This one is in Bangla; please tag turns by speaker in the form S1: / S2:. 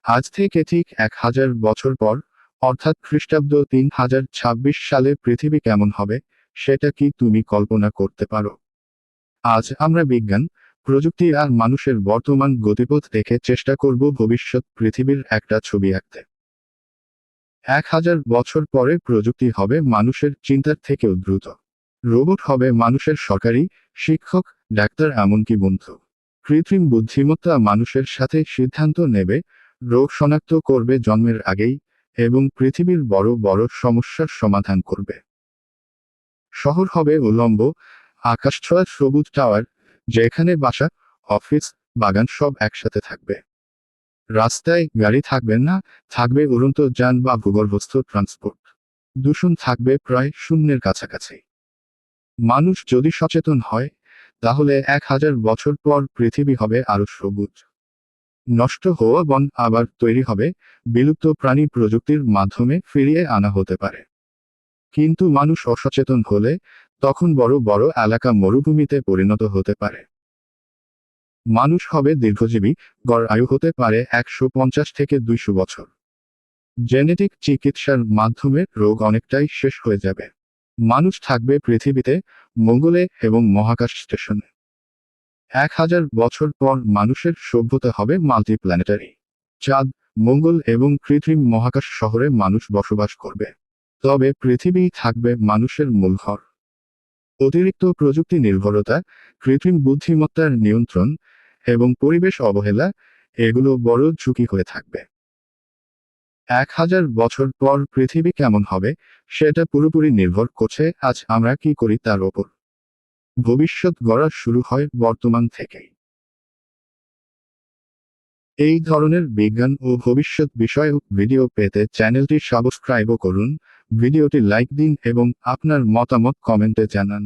S1: আজ থেকে ঠিক 1000 বছর পর, অর্থাৎ খ্রিস্টাব্দ 3026 সালে পৃথিবী কেমন হবে, সেটা কি তুমি কল্পনা করতে পারো? আজ আমরা বিজ্ঞান, প্রযুক্তি আর মানুষের বর্তমান গতিপথ দেখে চেষ্টা করব ভবিষ্যৎ পৃথিবীর একটা ছবি আঁকতে। 1000 বছর পরে প্রযুক্তি হবে মানুষের চিন্তার থেকেও দ্রুত। রোবট হবে মানুষের সরকারি, শিক্ষক, ডাক্তার এমনকি বন্ধু। কৃত্রিম বুদ্ধিমত্তা মানুষের সাথে সিদ্ধান্ত নেবে, রোগ শনাক্ত করবে জন্মের আগেই, এবং পৃথিবীর বড় বড় সমস্যার সমাধান করবে। শহর হবে উল্লম্ব, আকাশছোঁয়া সবুজ টাওয়ার, যেখানে বাসা, অফিস, বাগান সব একসাথে থাকবে। রাস্তায় গাড়ি থাকবে না, থাকবে উড়ন্ত যান বা ভূগর্ভস্থ ট্রান্সপোর্ট। দূষণ থাকবে প্রায় শূন্যের কাছাকাছি। মানুষ যদি সচেতন হয়, তাহলে 1000 বছর পর পৃথিবী হবে আরো সবুজ। নষ্ট হওয়া বন আবার তৈরি হবে, বিলুপ্ত প্রাণী প্রযুক্তির মাধ্যমে ফিরিয়ে আনা হতে পারে। কিন্তু মানুষ অসচেতন হলে, তখন বড় বড় এলাকা মরুভূমিতে পরিণত হতে পারে। মানুষ হবে দীর্ঘজীবী, গড় আয়ু হতে পারে 150 থেকে 200 বছর। জেনেটিক চিকিৎসার মাধ্যমে রোগ অনেকটাই শেষ হয়ে যাবে। মানুষ থাকবে পৃথিবীতে, মঙ্গলে এবং মহাকাশ স্টেশনে। 1000 বছর পর মানুষের সভ্যতা হবে মাল্টিপ্ল্যানেটারি। চাঁদ, মঙ্গল এবং কৃত্রিম মহাকাশ শহরে মানুষ বসবাস করবে। তবে পৃথিবীই থাকবে মানুষের মূল ঘর। অতিরিক্ত প্রযুক্তি নির্ভরতা, কৃত্রিম বুদ্ধিমত্তার নিয়ন্ত্রণ, এবং পরিবেশ অবহেলা, এগুলো বড় ঝুঁকি হয়ে থাকবে। 1000 বছর পর পৃথিবী কেমন হবে, সেটা পুরোপুরি নির্ভর করছে আজ আমরা কি করি তার ওপর। ভবিষ্যৎ গড়া শুরু হয় বর্তমান থেকেই। এই ধরনের বিজ্ঞান ও ভবিষ্যৎ বিষয়ক ভিডিও পেতে চ্যানেলটি সাবস্ক্রাইব করুন, ভিডিওটি লাইক দিন এবং আপনার মতামত কমেন্টে জানান।